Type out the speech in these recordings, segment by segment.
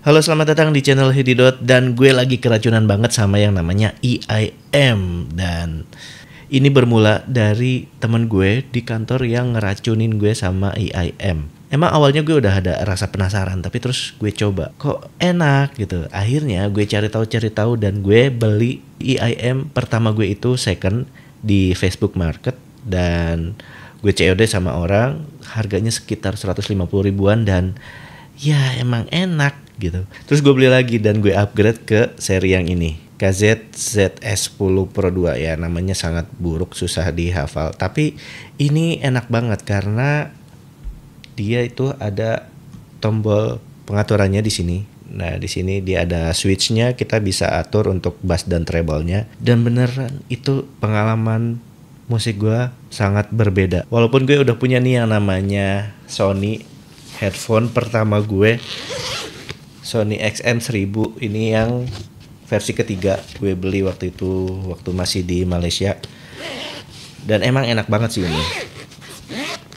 Halo, selamat datang di channel Hididot. Dan gue lagi keracunan banget sama yang namanya EIM. Dan ini bermula dari temen gue di kantor yang ngeracunin gue sama EIM. Emang awalnya gue udah ada rasa penasaran, tapi terus gue coba, kok enak gitu. Akhirnya gue cari tahu dan gue beli EIM pertama gue itu second di Facebook Market. Dan gue COD sama orang, harganya sekitar 150 ribuan dan ya emang enak gitu. Terus gue beli lagi dan gue upgrade ke seri yang ini, KZ ZS10 Pro 2 ya. Namanya sangat buruk, susah dihafal, tapi ini enak banget karena dia itu ada tombol pengaturannya di sini. Nah, di sini dia ada switchnya, kita bisa atur untuk bass dan treble-nya. Dan beneran itu pengalaman musik gue sangat berbeda. Walaupun gue udah punya nih yang namanya Sony headphone pertama gue, Sony XM1000. Ini yang versi ketiga, gue beli waktu itu waktu masih di Malaysia. Dan emang enak banget sih ini.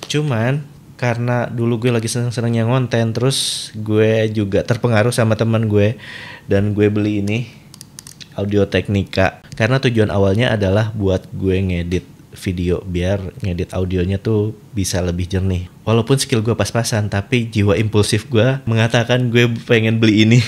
Cuman karena dulu gue lagi seneng-senengnya ngonten, terus gue juga terpengaruh sama teman gue dan gue beli ini Audio Technica karena tujuan awalnya adalah buat gue ngedit video biar ngedit audionya tuh bisa lebih jernih. Walaupun skill gue pas-pasan, tapi jiwa impulsif gue mengatakan gue pengen beli ini.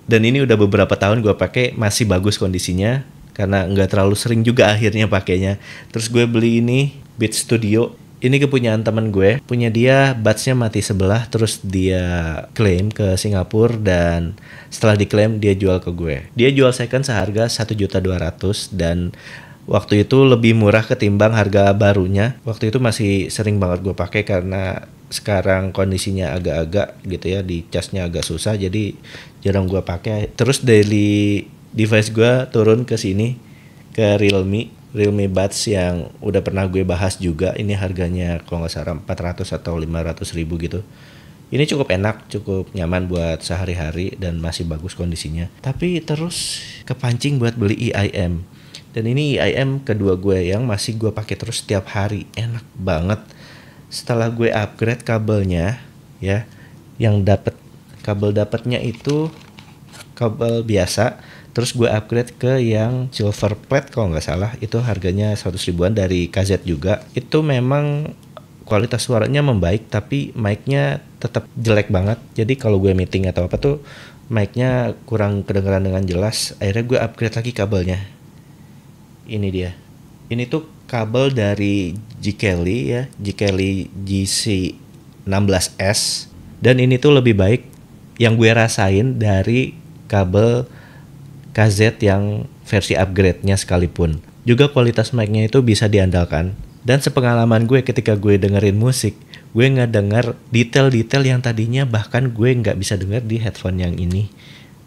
Dan ini udah beberapa tahun gue pakai, masih bagus kondisinya karena nggak terlalu sering juga akhirnya pakainya. Terus gue beli ini Beat Studio. Ini kepunyaan teman gue, punya dia buds-nya mati sebelah, terus dia klaim ke Singapura dan setelah diklaim dia jual ke gue. Dia jual second seharga 1.200.000 dan waktu itu lebih murah ketimbang harga barunya. Waktu itu masih sering banget gue pakai karena sekarang kondisinya agak-agak gitu ya, di casnya agak susah jadi jarang gue pakai. Terus daily device gue turun ke sini ke Realme Buds yang udah pernah gue bahas juga. Ini harganya kalau nggak salah 400 atau 500 ribu gitu. Ini cukup enak, cukup nyaman buat sehari-hari dan masih bagus kondisinya. Tapi terus kepancing buat beli EIM. Dan ini EIM kedua gue yang masih gue pakai terus setiap hari. Enak banget. Setelah gue upgrade kabelnya ya, yang dapatnya itu kabel biasa. Terus gue upgrade ke yang silver plate kalau nggak salah, itu harganya 100 ribuan dari KZ juga. Itu memang kualitas suaranya membaik, tapi mic-nya tetap jelek banget. Jadi kalau gue meeting atau apa tuh mic-nya kurang kedengeran dengan jelas. Akhirnya gue upgrade lagi kabelnya. Ini dia. Ini tuh kabel dari Jikeli ya, Jikeli GC16S. Dan ini tuh lebih baik yang gue rasain dari kabel KZ yang versi upgrade-nya sekalipun. Juga kualitas mic-nya itu bisa diandalkan. Dan sepengalaman gue ketika gue dengerin musik, gue ngedenger detail-detail yang tadinya bahkan gue nggak bisa denger di headphone yang ini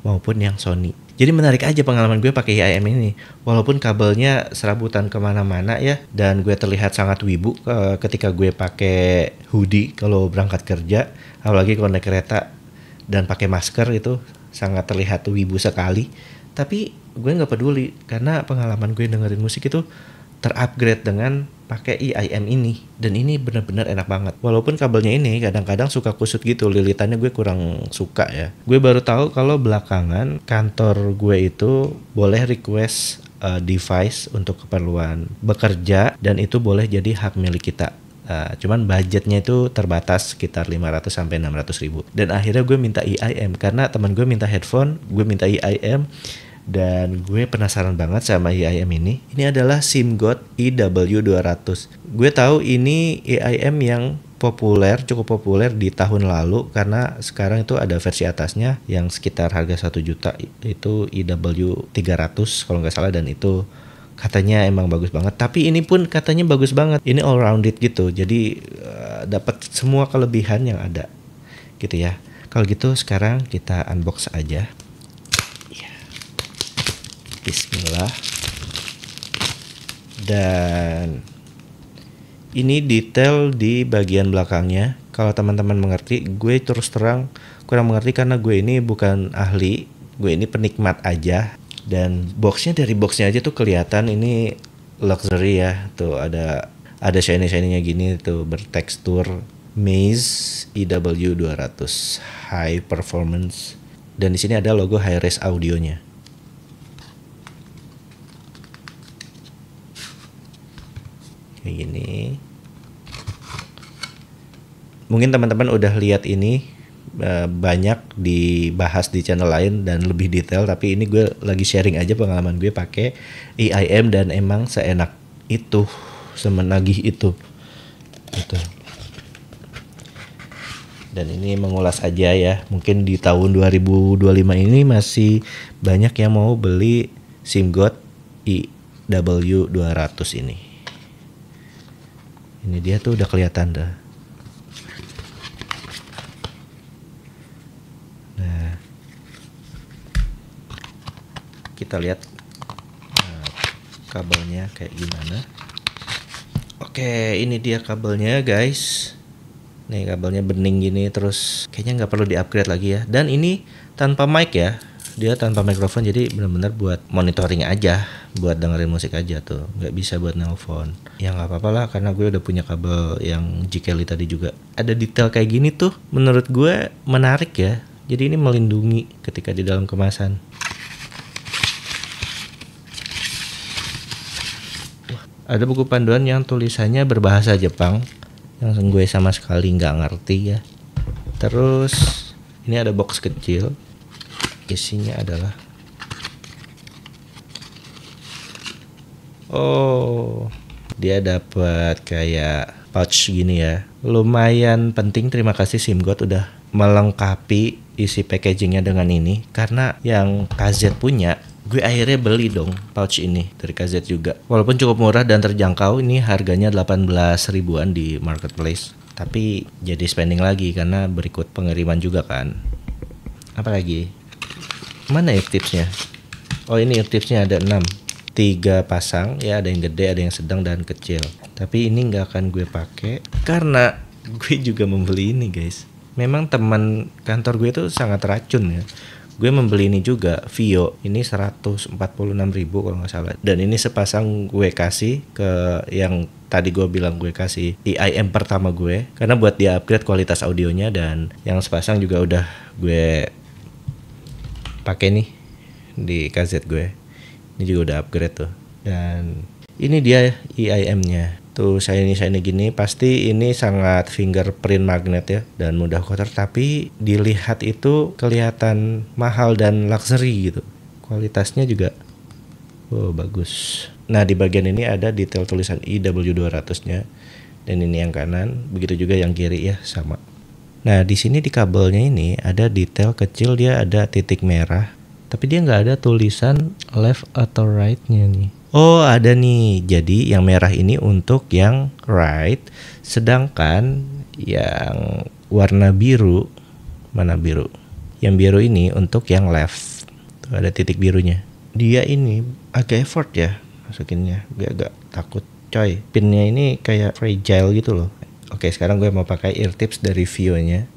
maupun yang Sony. Jadi menarik aja pengalaman gue pakai EIM ini. Walaupun kabelnya serabutan kemana-mana ya, dan gue terlihat sangat wibu ketika gue pakai hoodie kalau berangkat kerja, apalagi kalau naik kereta dan pakai masker, itu sangat terlihat wibu sekali. Tapi gue nggak peduli karena pengalaman gue dengerin musik itu terupgrade dengan pakai EIM ini. Dan ini benar-benar enak banget. Walaupun kabelnya ini kadang-kadang suka kusut gitu, lilitannya gue kurang suka ya. Gue baru tahu kalau belakangan kantor gue itu boleh request device untuk keperluan bekerja dan itu boleh jadi hak milik kita. Cuman budgetnya itu terbatas sekitar 500 sampai 600 ribu. Dan akhirnya gue minta EIM karena teman gue minta headphone, gue minta EIM. Dan gue penasaran banget sama EIM ini. Ini adalah SIMGOT EW200. Gue tahu ini EIM yang populer, cukup populer di tahun lalu karena sekarang itu ada versi atasnya yang sekitar harga 1 juta. Itu EW300 kalau nggak salah, dan itu katanya emang bagus banget. Tapi ini pun katanya bagus banget. Ini all rounded gitu. Jadi dapat semua kelebihan yang ada gitu ya. Kalau gitu sekarang kita unbox aja. Bismillah. Dan ini detail di bagian belakangnya. Kalau teman-teman mengerti, gue terus terang kurang mengerti karena gue ini bukan ahli. Gue ini penikmat aja. Dan dari boxnya aja tuh kelihatan ini luxury ya. Tuh ada shiny-shinynya gini tuh, bertekstur Maze EW200 High Performance, dan di sini ada logo Hi-Res audionya. Kayak gini. Mungkin teman-teman udah lihat ini banyak dibahas di channel lain dan lebih detail, tapi ini gue lagi sharing aja pengalaman gue pakai EIM dan emang seenak itu, semenagih itu gitu. Dan ini mengulas aja ya, mungkin di tahun 2025 ini masih banyak yang mau beli SIMGOT EW200 ini. Ini dia tuh udah kelihatan dah. Nah, kita lihat kabelnya kayak gimana. Oke, ini dia kabelnya guys. Nih kabelnya bening gini, terus kayaknya nggak perlu di-upgrade lagi ya. Dan ini tanpa mic ya, dia tanpa mikrofon, jadi benar-benar buat monitoring aja, buat dengerin musik aja tuh, nggak bisa buat nelpon. Ya nggak apa-apa lah, karena gue udah punya kabel yang J-Kelly tadi juga. Ada detail kayak gini tuh, menurut gue menarik ya. Jadi ini melindungi ketika di dalam kemasan. Ada buku panduan yang tulisannya berbahasa Jepang, yang gue sama sekali nggak ngerti ya. Terus ini ada box kecil, isinya adalah dia dapat kayak pouch gini ya. Lumayan penting, terima kasih SIMGOT udah melengkapi isi packagingnya dengan ini, karena yang KZ punya gue akhirnya beli dong pouch ini dari KZ juga. Walaupun cukup murah dan terjangkau, ini harganya 18 ribuan di marketplace. Tapi jadi spending lagi karena berikut pengiriman juga kan. Apalagi? Mana ear tipsnya? Oh ini ear tipsnya ada 6. 3 pasang ya, ada yang gede, ada yang sedang dan kecil. Tapi ini nggak akan gue pakai karena gue juga membeli ini guys. Memang teman kantor gue tuh sangat racun ya. Gue membeli ini juga, Vio. Ini 146.000 kalau nggak salah. Dan ini sepasang gue kasih ke yang tadi gue bilang gue kasih EIM pertama gue, karena buat dia upgrade kualitas audionya. Dan yang sepasang juga udah gue pakai nih di KZ gue. Ini juga udah upgrade tuh. Dan ini dia EIM-nya. Tuh shiny gini, pasti ini sangat fingerprint magnet ya dan mudah kotor, tapi dilihat itu kelihatan mahal dan luxury gitu. Kualitasnya juga bagus. Nah, di bagian ini ada detail tulisan EW200-nya dan ini yang kanan, begitu juga yang kiri ya sama. Nah, di sini di kabelnya ini ada detail kecil, dia ada titik merah, tapi dia nggak ada tulisan left atau right-nya nih. Oh ada nih, jadi yang merah ini untuk yang right, sedangkan yang warna biru, mana biru? Yang biru ini untuk yang left. Tuh ada titik birunya. Dia ini agak effort ya masukinnya, gue agak takut coy. Pinnya ini kayak fragile gitu loh. Oke, sekarang gue mau pakai ear tips dari Vio-nya.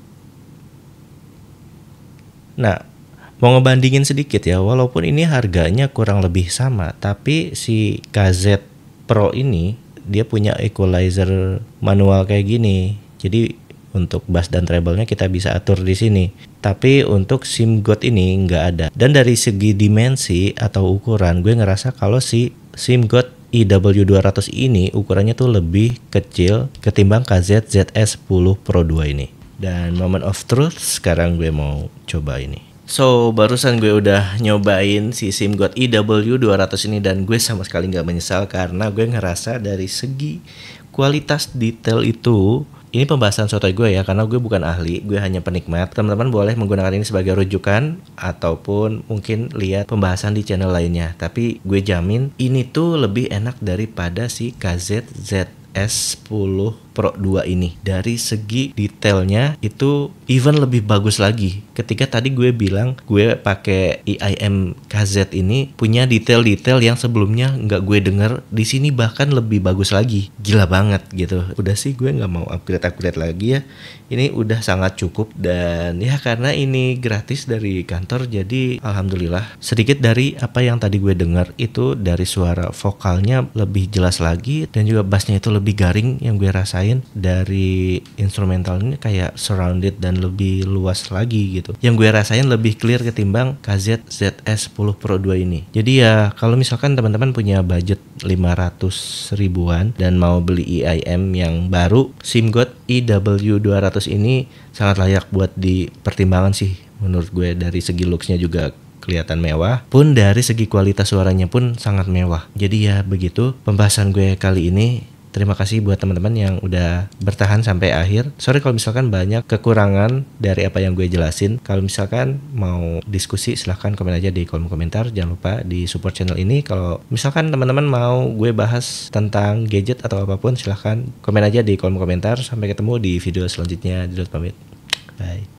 Nah, mau ngebandingin sedikit ya, walaupun ini harganya kurang lebih sama, tapi si KZ Pro ini dia punya equalizer manual kayak gini. Jadi untuk bass dan treble-nya kita bisa atur di sini. Tapi untuk SIMGOT ini nggak ada. Dan dari segi dimensi atau ukuran, gue ngerasa kalau si SIMGOT EW200 ini ukurannya tuh lebih kecil ketimbang KZ ZS10 Pro 2 ini. Dan moment of truth, sekarang gue mau coba ini. So, barusan gue udah nyobain si SIMGOT EW200 ini dan gue sama sekali nggak menyesal karena gue ngerasa dari segi kualitas detail itu, ini pembahasan sotoy gue ya, karena gue bukan ahli, gue hanya penikmat. Teman-teman boleh menggunakan ini sebagai rujukan ataupun mungkin lihat pembahasan di channel lainnya. Tapi gue jamin ini tuh lebih enak daripada si KZ ZS10 Pro 2 ini. Dari segi detailnya itu even lebih bagus lagi. Ketika tadi gue bilang gue pakai EIM KZ ini punya detail-detail yang sebelumnya nggak gue denger, di sini bahkan lebih bagus lagi. Gila banget gitu. Udah sih gue nggak mau upgrade lagi ya. Ini udah sangat cukup dan ya karena ini gratis dari kantor, jadi alhamdulillah. Sedikit dari apa yang tadi gue dengar itu dari suara vokalnya lebih jelas lagi dan juga bassnya itu lebih garing yang gue rasain. rasain dari instrumental ini kayak surrounded dan lebih luas lagi gitu. Yang gue rasain lebih clear ketimbang KZ ZS10 Pro 2 ini. Jadi ya kalau misalkan teman-teman punya budget 500 ribuan dan mau beli EIM yang baru, SIMGOT EW200 ini sangat layak buat dipertimbangkan sih menurut gue. Dari segi looksnya juga kelihatan mewah, pun dari segi kualitas suaranya pun sangat mewah. Jadi ya begitu pembahasan gue kali ini. Terima kasih buat teman-teman yang udah bertahan sampai akhir. Sorry kalau misalkan banyak kekurangan dari apa yang gue jelasin. Kalau misalkan mau diskusi silahkan komen aja di kolom komentar. Jangan lupa di support channel ini. Kalau misalkan teman-teman mau gue bahas tentang gadget atau apapun, silahkan komen aja di kolom komentar. Sampai ketemu di video selanjutnya. Dudut pamit. Bye.